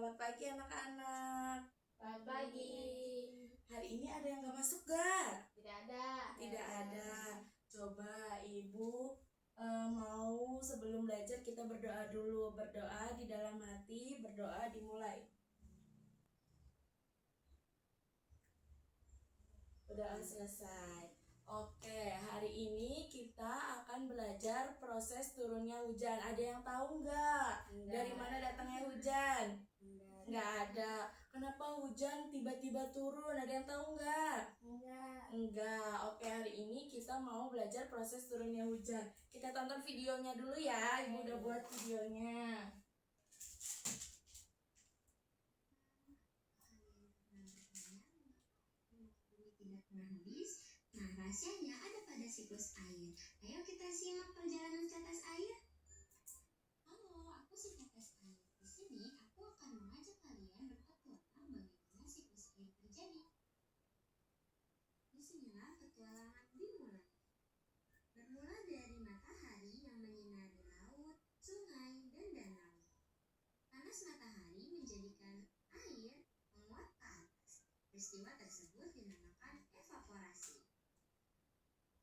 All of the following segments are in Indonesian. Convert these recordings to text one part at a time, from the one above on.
Selamat pagi anak-anak. Selamat pagi. Hari ini ada yang gak masuk gak? Tidak ada. Tidak ada. Coba ibu mau sebelum belajar kita berdoa dulu. Berdoa di dalam hati, berdoa dimulai. Berdoa selesai. Oke, hari ini kita akan belajar proses turunnya hujan. Ada yang tahu nggak? Dari mana datangnya hujan? Nggak ada. Kenapa hujan tiba-tiba turun? Ada yang tahu nggak? Enggak. Oke, hari ini kita mau belajar proses turunnya hujan. Kita tonton videonya dulu ya. Ibu udah buat videonya. Tidak pernah habis. Nah, rahasianya ada pada siklus air. Ayo kita simak perjalanan tetes air. Halo, aku si tetes air. Di sini aku akan mengajak kalian berpetualang bagaimana siklus air terjadi. Disinilah petualangan dimulai. Bermula dari matahari yang menyinari laut, sungai, dan danau. Panas matahari menjadikan air menguap ke atas. Peristiwa tersebut dinamakan evaporasi.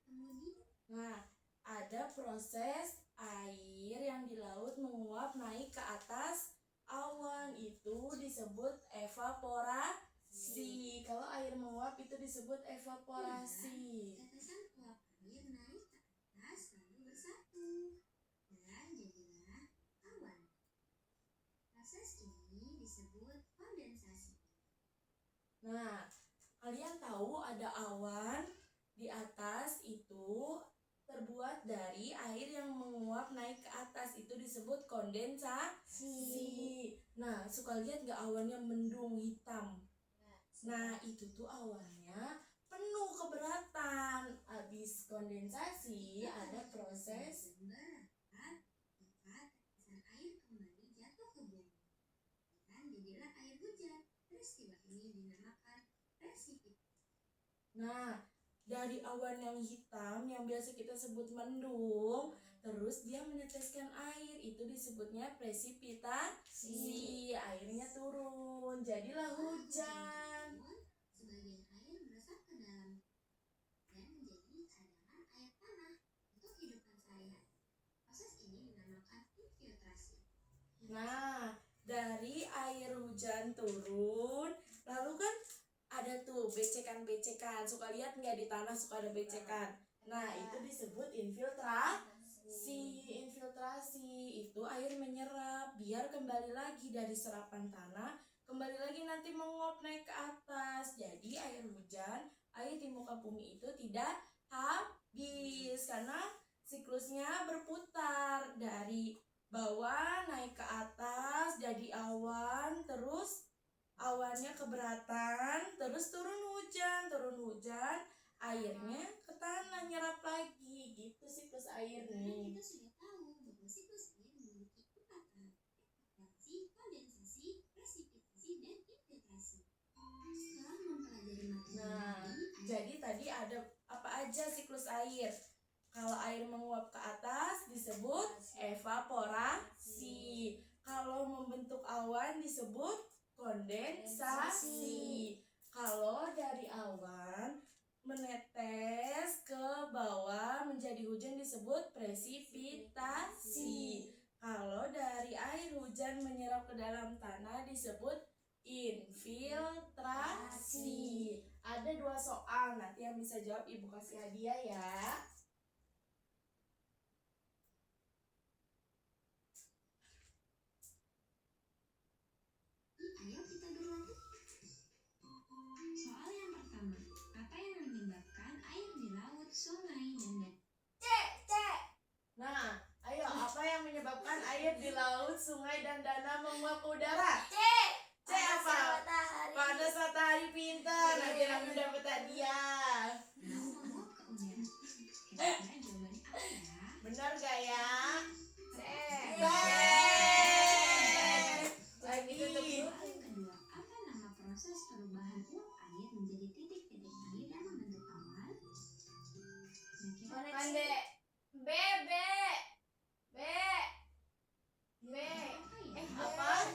Kemudian, Nah, ada proses air yang di laut menguap naik ke atas awan, itu disebut evaporasi. Kalau air menguap itu disebut evaporasi. tetesan uap air naik ke atas lalu bersatu dan jadilah awan. Proses ini disebut kondensasi. Nah, kalian tahu ada awan di atas itu terbuat dari air yang menguap naik ke atas, itu disebut kondensasi. Nah, suka lihat nggak awannya mendung hitam? Nah, itu tuh awannya penuh keberatan. Habis kondensasi ada proses Berat maka tetesan air kembali jatuh ke bumi dan jadilah air hujan. Peristiwa ini dinamakan presipitasi. Nah, dari awan yang hitam yang biasa kita sebut mendung, terus dia meneteskan air, itu disebutnya presipitasi. Airnya turun, jadilah hujan. Namun, sebagian air meresap ke dalam dan menjadi cadangan air tanah untuk kehidupan sehari-hari. Proses ini dinamakan infiltrasi. Nah, dari air hujan turun, lalu kan ada tuh becekan-becekan. Suka lihat nggak di tanah suka ada becekan? Nah, itu disebut infiltrasi. Infiltrasi itu air menyerap biar kembali lagi dari serapan tanah, kembali lagi nanti menguap naik ke atas. Jadi air hujan, air di muka bumi itu tidak habis karena siklusnya berputar dari bawah naik ke atas jadi awan, terus awannya keberatan, terus turun hujan, airnya ke tanah nyerap lagi, gitu siklus air Sekarang nih. kita sudah tahu bahwa siklus air memiliki 4 tahap: evaporasi, kondensasi, presipitasi, dan infiltrasi. Setelah mempelajari materi Nah, tadi, jadi tadi ada apa aja siklus air? Kalau air menguap ke atas disebut evaporasi. Kalau membentuk awan disebut kondensasi. Kalau dari awan menetes ke bawah menjadi hujan disebut presipitasi. Kalau dari air hujan menyerap ke dalam tanah disebut infiltrasi. Ada 2 soal, nanti yang bisa jawab ibu kasih hadiah ya. ayo kita berulang. Soal yang pertama, apa yang menyebabkan air di laut, sungai, dan danau? Nah, ayo apa yang menyebabkan air di laut, sungai, dan danau menguap ke udara? C apa? Panas matahari, pintar. Nanti Nabi dapat hadiah. Danau menguap ke udara. Kira-kira jawabannya apa ya? Benar gak ya? Lagi. Soal yang kedua, apa nama proses perubahan uap air menjadi titik-titik air yang membentuk awan? Kira-kira B. Apa?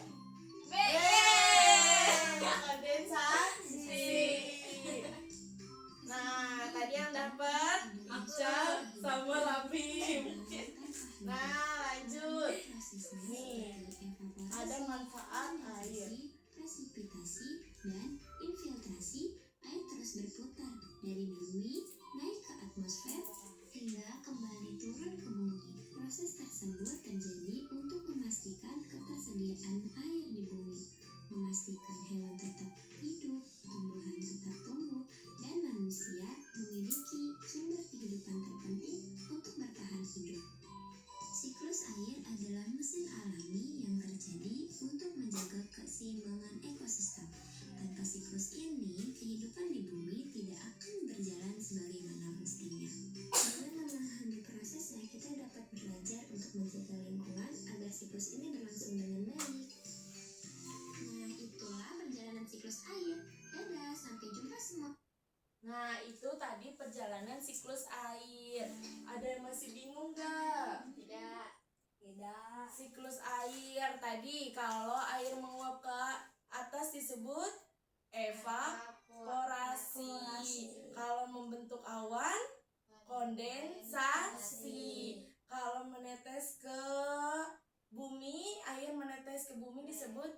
ketersediaan air di bumi, memastikan hewan tetap hidup, tumbuhan tetap tumbuh, dan manusia memiliki sumber kehidupan terpenting untuk bertahan hidup. Siklus air adalah mesin alami yang terjadi untuk menjaga keseimbangan ekosistem. Tanpa siklus ini, kehidupan di bumi tidak akan berjalan sebagaimana mestinya. Dengan memahami prosesnya, kita dapat belajar untuk menjaga lingkungan agar siklus ini berlangsung dengan baik. Nah, itulah perjalanan siklus air. Dadah, sampai jumpa semua. Nah, itu tadi perjalanan siklus air. Ada yang masih bingung gak? Tidak. Siklus air tadi kalau air menguap ke atas disebut evaporasi. Kalau membentuk awan, kondensasi. Kalau menetes ke bumi, air menetes ke bumi disebut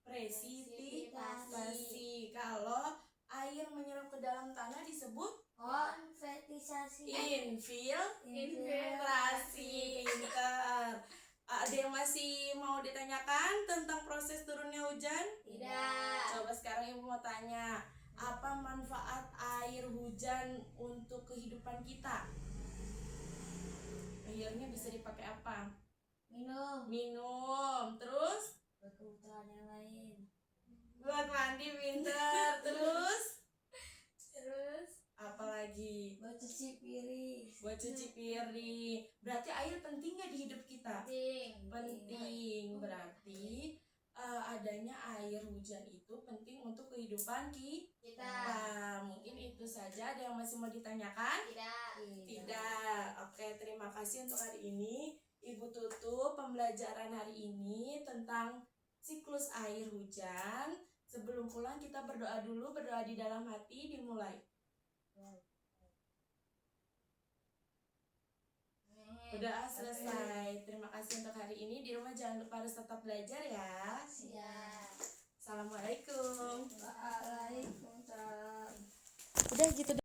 presipitasi. Kalau air menyerap ke dalam tanah disebut Konvertisasi. infiltrasi. Pintar. Ada yang masih mau ditanyakan tentang proses turunnya hujan? Tidak. Coba sekarang ibu mau tanya, apa manfaat air hujan untuk kehidupan kita? Airnya bisa dipakai apa? Minum. Terus Buat kebutuhan yang lain. buat mandi, pintar. Terus Terus apalagi? buat cuci piring. Buat cuci piring. Berarti air penting gak di hidup kita? Penting. Berarti adanya air hujan itu penting untuk kehidupan kita. Kita. Mungkin itu saja. Ada yang masih mau ditanyakan? Tidak. Oke, terima kasih untuk hari ini. Ibu tutup pembelajaran hari ini tentang siklus air hujan. Sebelum pulang kita berdoa dulu, berdoa di dalam hati, dimulai. Udah selesai. Terima kasih untuk hari ini. Di rumah jangan lupa harus tetap belajar ya. Siap. Assalamualaikum. Waalaikumsalam. Udah gitu.